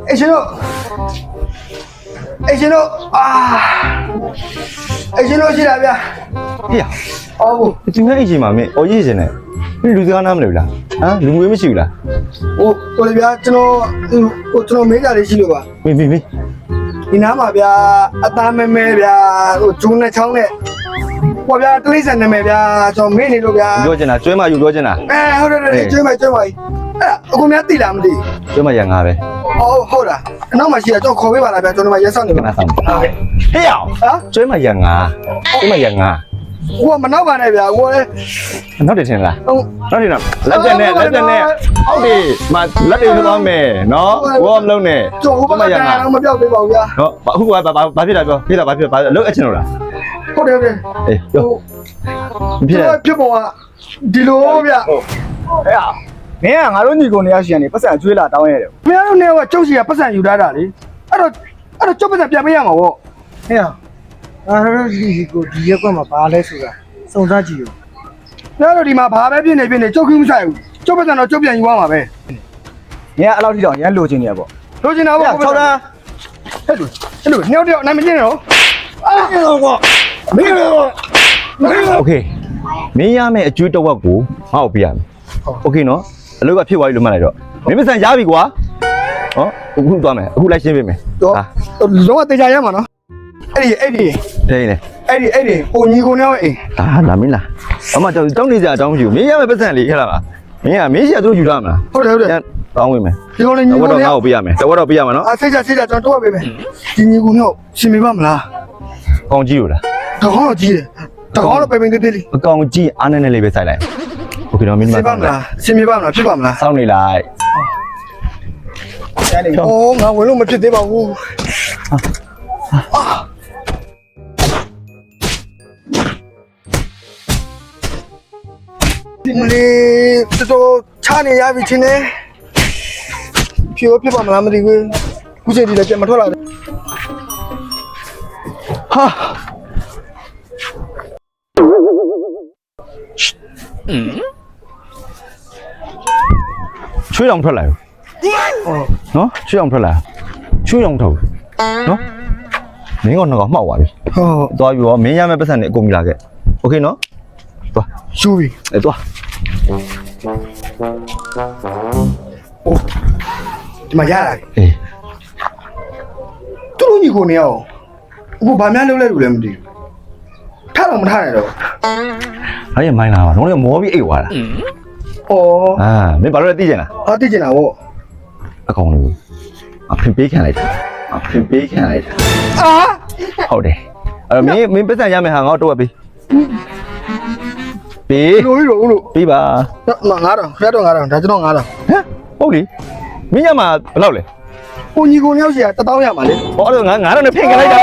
哎，行了，哎，行了啊，哎，行了，去哪边？ဟေ့ရ 哦， ဒီနေ့အိမ်ကြီးမှာမင်းအော်ရေးစင်နေမင်းလူစကားနားမလို့လားဟမ်လူငွေမရှိဘူးလား 我那边ကျွန်တော်မေးကြလေးရှိလို့ပါ မင်း ဒီနားမှာဗျာအသားမဲမဲဗျာဟိုဂျုံနဲ့ချောင်းနဲ့ဟောဗျာတလိမ့်ဆန်နာမည်ဗျာကျွန်တော်မေးနေလို့ဗျာ ပြောချင်တာကျွဲမယူပြောချင်တာ ဟုတ်တယ်ကျွေးမကျွေးမအဲ့အခုများသိလားမသိ ကျွဲမရငါပဲ ဟုတ်တာအနောက်မှာရှိတာကျွန်တော်ခေါ်ပေးပါလားဗျာကျွန်တော်မှရက်ဆောင်နေ ခ ပါ ဏဆောင်ဟေ့ရ ဟာ ကျွဲမရငါကျွဲမရငါ ဟိုကမနောက်ပါနဲ့ဗျာဟိုလည်း နောက်တယ်ထင်လား ဟုတ် နောက်တယ်နော်လက်တက်နဲ့ဟုတ်တယ်မလက်တွေသွားမယ်နော်ဘောမလုံးနဲ့ ကျွန်တော်ဟိုဘက်ကတန်းအောင်မပြောက်သေးပါဘူးဗျာ နော်အခုကဘာဖြစ်တာပြောဖြစ်တာဘာဖြစ်ဘာလုံးအချင်းလို့လား ဟုတ်တယ် အေးပြောဖြစ်တယ် ဖြစ်ပေါ်ကဒီလိုဗျာ ဟဲ့မင်းကငါတို့ညီကိုနေရရှိရနေပတ်စံကျွေးလာတောင်းရတယ် ခင်ဗျားတို့နေကကျုပ်စီကပတ်စံယူထားတာလေအဲ့တော့ကျုပ်ပတ်စံပြန်ပေးရမှာပေါ့ ဟဲ့ငါတို့ညီကိုဒီရက်ကွက်မှာဘာလဲဆိုတာစုံစမ်းကြည့်ရော ခင်ဗျားတို့ဒီမှာဘာပဲဖြစ်နေကျုပ်ခင်းမဆိုင်ဘူးကျုပ်ပတ်စံတော့ကျုပ်ပြန်ယူသွားမှာပဲ မင်းကအဲ့လောက်ထိတော့ရမ်းလိုချင်နေရပေါ့ လိုချင်တာပေါ့ 6တန်း ဟဲ့လူနှစ်ယောက်တယောက်နိုင်မကျင်းတော့အားကတော့ကွာမင်းတော့ โอเคမင်းရမယ့်အကျွေးတစ်ဝက်ကိုငါ့ကိုပေးရမယ်โอเคနော်အလုပ်ကဖြစ်သွားပြီလို့မှတ်လိုက်တော့မင်းမဆန်ရပြီကွာဟောအခုသွားမယ်အခုလိုက်ရှင်းပေးမယ် တော့လုံးဝတေချာရမှာနော်အဲ့ဒီ အေးလေ ဟိုညီကိုနဲ့အိမ် လာမင်းလားအမကြောက်တောင်းနေကြအတောင်းမရှိဘူးမင်းရမယ့်ပတ်စံလေးခက်လာပါမင်းရှိရသူယူလာမလား ဟုတ်တယ် တောင်းဝင်မယ် ဒီကောင်လေးညီ တဝ ကို က်တော့ နဲ့ ငါ့ကိုပေးရမယ်တဝက်တော့ပေးရမှာနော် စိတ်ချကျွန်တော်တော့ပေးမယ်ဒီညီကိုနဲ့ရှင်မေပါမလား ကောင်းကြီးလို့လား တကောင်းတော့ကြီးတယ်တကောင်းတော့ပိန်သေးလေး အကောင်ကြီးအားနဲ့လေးပဲစိုက်လိုက်โอเคတော့မင်းမ ရှင်ပါမလားရှင်မေပါမလားဖြစ်ပါမလား စောင်းနေလိုက် ကျန်နေ အိုးငါဝင်လို့မဖြစ်သေးပါဘူးဒီလေးတော်ချနေရပြီချင်းနေဖြစ်ပါမလားမသိဘူးခုချိန်ဒီလည်းပြန်မထွက်လာဘူးဟာချွေးအောင်ထွက်လာရောနော်ချွေးအောင်ထွက်လာချွေးအောင်ထုတ်နော်မင်းကတော့မှောက်သွားပြီ ဟုတ် သွားပြီရောမင်းရမယ့်ပတ်စံနဲ့အကုန်မြလာခဲ့โอเคနော်သွား ရှူပြီ သွား ဒီမှာရလာပြီ အေး သူတို့ညီကိုနေအောင်အခုဗာများလုပ်လဲလို့လည်းမသိဘူးထားတော့မထားနဲ့တော့ အဲ့ရမိုင်းလာပါတော့မောပြီးအိတ်သွားတာ ဩ အာမင်းဘာလို့လဲသိကျင်လား ဟာသိကျင်တာဗော အကောင်လို့အဖေပေးခံလိုက်တာအဖေပေးခံလိုက်တာ အာ ဟုတ်တယ်အဲ့မင်းပတ်စံရမယ်ဟာငါတော့ပေးပေး လိုပြီးတော့ဦးလို့ ပေးပါ 9000ခရတော့9000ဒါကျွန်တော်9000 ဟမ်ဟုတ်လေမင်းညမှာဘယ်လောက်လဲ ကိုညီကိုနေအောင်စီက1000ရမှာလေ ဟောအဲ့တော့ငါတော့နဲ့ဖင်ခံလိုက်တာ